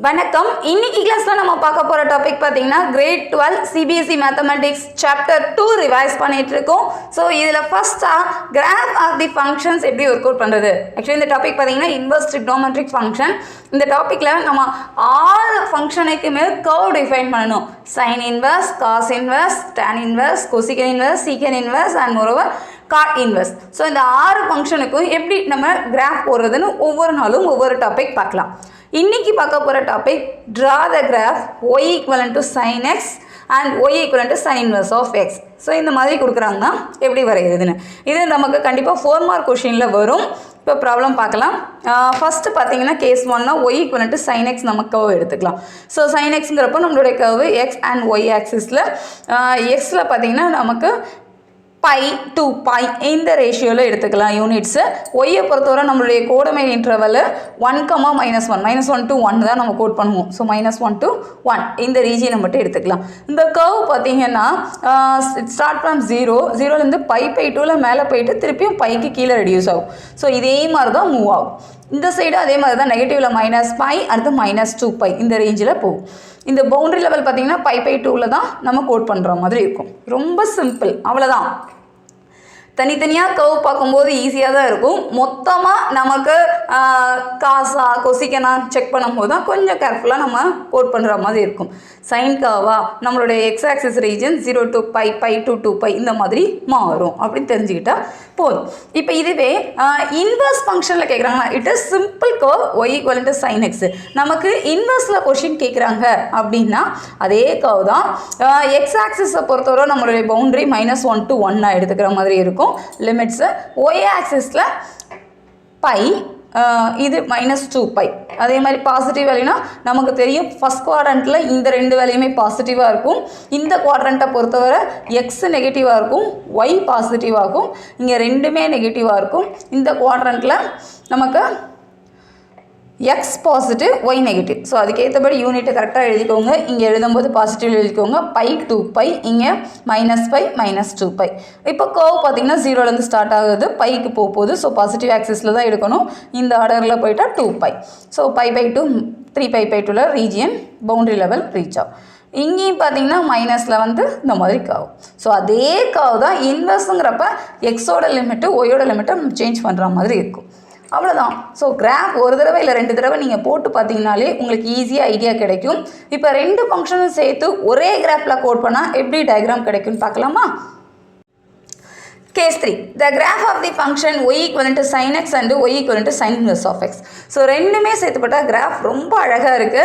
வணக்கம். இன்னைக்கு கிளாஸ்ல நம்ம பார்க்க போற டாபிக் பாத்தீங்கன்னா grade 12 CBSE mathematics chapter 2 revise பண்ணிட்டு இருக்கோம். ஸோ இதுல ஃபர்ஸ்டா கிராஃப் ஆஃப் தி ஃபங்க்ஷன்ஸ் எப்படி ஒர்க் அவுட் பண்றது. ஆக்சுவலி இந்த டாபிக் பாத்தீங்கன்னா இன்வர்ஸ் ட்ரிகோனோமெட்ரிக் ஃபங்க்ஷன். இந்த டாபிக்ல நம்ம 6 ஃபங்க்ஷனுக்குமே கர்வ் டிஃபைன் பண்ணணும். Sine inverse, cos inverse, tan inverse, cosecant inverse, secant inverse and moreover cot inverse. So இந்த 6 ஃபங்க்ஷனுக்கும் எப்படி நம்ம கிராஃப் போடுறதுன்னு ஒவ்வொரு நாளும் ஒவ்வொரு டாபிக் பார்க்கலாம். இன்னைக்கு பார்க்க போகிற topic draw the graph y equivalent to sin x and y equivalent to sin inverse of x. So இந்த மாதிரி கொடுக்குறாங்கன்னா எப்படி வரையுதுன்னு இது நமக்கு கண்டிப்பாக 4 மார்க் கொஷினில் வரும். இப்போ ப்ராப்ளம் பார்க்கலாம். ஃபஸ்ட்டு பார்த்தீங்கன்னா கேஸ் 1னா y equivalent to sin x நம்ம கர்வ் எடுத்துக்கலாம். ஸோ sin xங்கிறப்போ நம்மளுடைய கர்வு x and y ஆக்சிஸில் எக்ஸில் பார்த்தீங்கன்னா நமக்கு பை 2π இந்த ரேஷியோவில் எடுத்துக்கலாம் யூனிட்ஸு. ஒய்யை பொறுத்தவரை நம்மளுடைய கோடமை இன்டர்வல் 1, -1 to 1 தான் நம்ம கோட் பண்ணுவோம். ஸோ -1 to 1 இந்த ரீஜியனை மட்டும் எடுத்துக்கலாம். இந்த கர்வ் பார்த்தீங்கன்னா ஸ்டார்ட் ஃப்ரம் 0லேருந்து π/2ல மேலே போயிட்டு திருப்பியும் பைக்கு கீழே ரெடியூஸ் ஆகும். ஸோ இதே மாதிரி தான் மூவ் ஆகும். இந்த சைடு அதே மாதிரி தான் நெகட்டிவில் -π அடுத்து -2π இந்த ரேஞ்சில் போகும். இந்த பவுண்டரி லெவல் பார்த்தீங்கன்னா π/2ல தான் நம்ம கோட் பண்ணுற மாதிரி இருக்கும். ரொம்ப சிம்பிள், அவ்வளோதான். தனித்தனியாக கர்வ் பார்க்கும்போது ஈஸியாக தான் இருக்கும். மொத்தமாக நமக்கு காசா கொசிக்கனா செக் பண்ணும்போது தான் கொஞ்சம் கேர்ஃபுல்லாக நம்ம கோட் பண்ணுற மாதிரி இருக்கும். சைன் கர்வா நம்மளுடைய X axis region 0 to π to 2π இந்த மாதிரி மாறும் அப்படின்னு தெரிஞ்சுக்கிட்டா போதும். இப்போ இதுவே இன்வர்ஸ் ஃபங்க்ஷனில் கேட்குறாங்கன்னா it is simple curve y equivalent to sin x. நமக்கு இன்வர்ஸில் கொஷின் கேட்குறாங்க அப்படின்னா அதே கர்வ் தான். எக்ஸ் ஆக்சிஸை பொறுத்தவரை நம்மளுடைய பவுண்டரி -1 to 1 எடுத்துக்கிற மாதிரி இருக்கும் லிமிட்ஸு. ஒய் ஆக்சிஸில் பை இது -2π. அதே மாதிரி பாசிட்டிவ் வேல்யூனா நமக்கு தெரியும் ஃபஸ்ட் குவாட்ரண்ட்டில் இந்த 2 வேல்யூமே பாசிட்டிவாக இருக்கும். இந்த குவாட்ரண்ட்டை பொறுத்தவரை எக்ஸ் நெகட்டிவாக இருக்கும், ஒய் பாசிட்டிவாக இருக்கும். இங்கே ரெண்டுமே நெகட்டிவாக இருக்கும். இந்த குவாட்ரண்ட்டில் நமக்கு X positive, Y negative. So அதுக்கேற்றபடி யூனிட்டை கரெக்டாக எழுதிக்கோங்க. இங்கே எழுதும்போது பாசிட்டிவ் எழுதிக்கோங்க. π 2π, இங்கே -π -2π. இப்போ கர்வ் பார்த்தீங்கன்னா 0லேருந்து ஸ்டார்ட் ஆகுது, பைக்கு போகுது. ஸோ பாசிட்டிவ் ஆக்சிஸில் தான் எடுக்கணும். இந்த ஆர்டரில் போயிட்டால் 2π. ஸோ π/2 3π/2ல ரீஜியன் பவுண்டரி லெவல் ரீச் ஆகும். இங்கேயும் பார்த்தீங்கன்னா மைனஸில் வந்து இந்த மாதிரி கர்வ். ஸோ அதே கர்வ் தான் இன்வெர்ஸுங்கிறப்ப எக்ஸோட லிமிட்டு ஒய்யோட லிமிட்டை சேஞ்ச் பண்ணுற மாதிரி இருக்கும். அவ்வளோதான். ஸோ கிராஃப் ஒரு தடவை இல்லை 2 தடவை நீங்கள் போட்டு பார்த்தீங்கனாலே உங்களுக்கு ஈஸியாக ஐடியா கிடைக்கும். இப்போ 2 ஃபங்க்ஷனும் சேர்த்து ஒரே கிராஃபில் கோட் பண்ணால் எப்படி டயக்ராம் கிடைக்கும்னு பார்க்கலாமா? Case 3. The graph of the function y equivalent to sin x and y equivalent to sin inverse of x. So ரெண்டுமே சேர்த்துப்பட்டா கிராஃப் ரொம்ப அழகாக இருக்குது.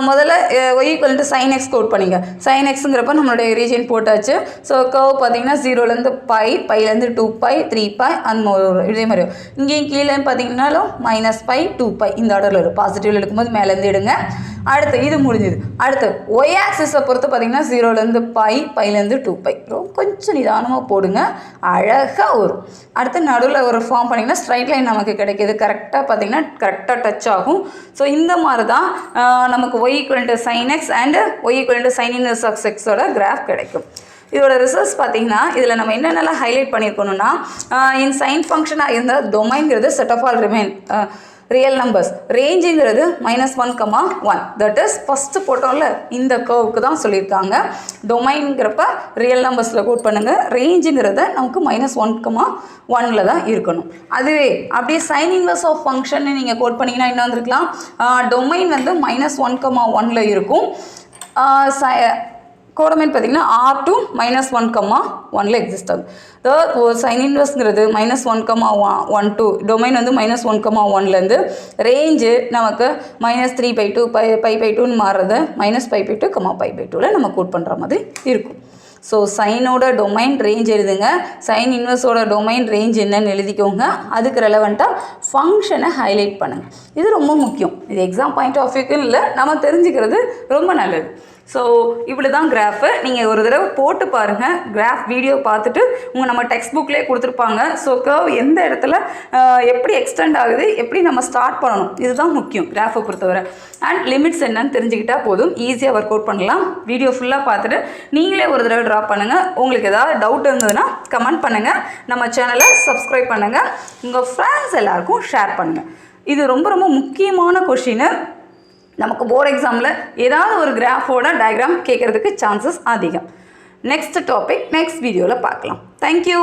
முதல்ல y equivalent to sin x code பண்ணிங்க. sin xங்கிறப்ப நம்மளுடைய ரீஜன் போட்டாச்சு. ஸோ கர்வ் பார்த்தீங்கன்னா 0லேருந்து π/2 2π 3π அந்த இதே மாதிரி. இங்கேயும் கீழே பார்த்தீங்கன்னாலும் -π 2π இந்த ஆர்டரில் இருக்கும். பாசிட்டிவில் எடுக்கும்போது மேலேருந்து எடுங்க. அடுத்து இது முடிஞ்சுது. அடுத்து ஒய் ஆக்சிஸை பொறுத்து பார்த்தீங்கன்னா 0லேருந்து π/2 2π கொஞ்சம் நிதானமாக போடுங்க, அழகாக வரும். அடுத்து நடுவில் ஒரு ஃபார்ம் பண்ணிங்கன்னா ஸ்ட்ரைட் லைன் நமக்கு கிடைக்கிது. கரெக்டாக பார்த்தீங்கன்னா கரெக்டாக டச் ஆகும். ஸோ இந்த மாதிரி தான் நமக்கு y equivalent to sin x and y equivalent to sin inverse of x ஓட கிராஃப் கிடைக்கும். இதோட ரிசல்ட்ஸ் பார்த்தீங்கன்னா இதில் நம்ம என்னென்னலாம் ஹைலைட் பண்ணியிருக்கணும்னா இன் சைன் ஃபங்க்ஷனாக இருந்தால் டொமைன்கிறது set of all remain real numbers, ரேஞ்சுங்கிறது -1, தட் இஸ் ஃபஸ்ட்டு போட்டோம்ல இந்த கர்வுக்கு தான் சொல்லியிருக்காங்க. டொமைன்கிறப்ப ரியல் நம்பர்ஸில் கோட் பண்ணுங்கள், ரேஞ்சுங்கிறத நமக்கு -1, தான் இருக்கணும். அதுவே அப்படியே சைன் இன்வர்ஸ் ஆஃப் ஃபங்க்ஷன் நீங்கள் கோட் பண்ணிங்கன்னா என்ன வந்திருக்கலாம், டொமைன் வந்து -1, இருக்கும். கோடமைன் பார்த்தீங்கன்னா R2 -1, எக்ஸிஸ்ட் ஆகும். சைன் இன்வர்ஸ்ங்கிறது -1, 2 டொமைன் வந்து -1, ரேஞ்சு நமக்கு -3/2 π/2ன்னு மாறுறது -π/2, π/2ல நம்ம கோட் பண்ணுற மாதிரி இருக்கும். ஸோ சைனோட டொமைன் ரேஞ்ச் எழுதுங்க, சைன் இன்வர்ஸோட டொமைன் ரேஞ்ச் என்னன்னு எழுதிக்கோங்க. அதுக்கு ரெலவெண்ட்டாக ஃபங்க்ஷனை ஹைலைட் பண்ணுங்கள். இது ரொம்ப முக்கியம். இது எக்ஸாம் பாயிண்ட் ஆஃப் வியூக்குன்னு இல்லை, நம்ம தெரிஞ்சுக்கிறது ரொம்ப நல்லது. ஸோ இப்படி தான் கிராஃபு. நீங்கள் ஒரு தடவை போட்டு பாருங்கள். கிராஃப் வீடியோ பார்த்துட்டு நம்ம டெக்ஸ்ட் புக்லேயே கொடுத்துருப்பாங்க. ஸோ கர்வ் எந்த இடத்துல எப்படி எக்ஸ்டெண்ட் ஆகுது, எப்படி நம்ம ஸ்டார்ட் பண்ணணும், இதுதான் முக்கியம் கிராஃபை பொறுத்தவரை. அண்ட் லிமிட்ஸ் என்னன்னு தெரிஞ்சுக்கிட்டால் போதும், ஈஸியாக ஒர்க் அவுட் பண்ணலாம். வீடியோ ஃபுல்லாக பார்த்துட்டு நீங்களே ஒரு தடவை ட்ரா பண்ணுங்கள். உங்களுக்கு ஏதாவது டவுட் இருந்ததுன்னா கமெண்ட் பண்ணுங்கள். நம்ம சேனலை சப்ஸ்கிரைப் பண்ணுங்கள். உங்கள் ஃப்ரெண்ட்ஸ் எல்லாருக்கும் ஷேர் பண்ணுங்கள். இது ரொம்ப ரொம்ப முக்கியமான கொஷின். நமக்கு போர்டு எக்ஸாமில் ஏதாவது ஒரு கிராஃபோட டயக்ராம் கேட்குறதுக்கு சான்சஸ் அதிகம். நெக்ஸ்ட் டாபிக் நெக்ஸ்ட் வீடியோவில் பார்க்கலாம். தேங்க்யூ.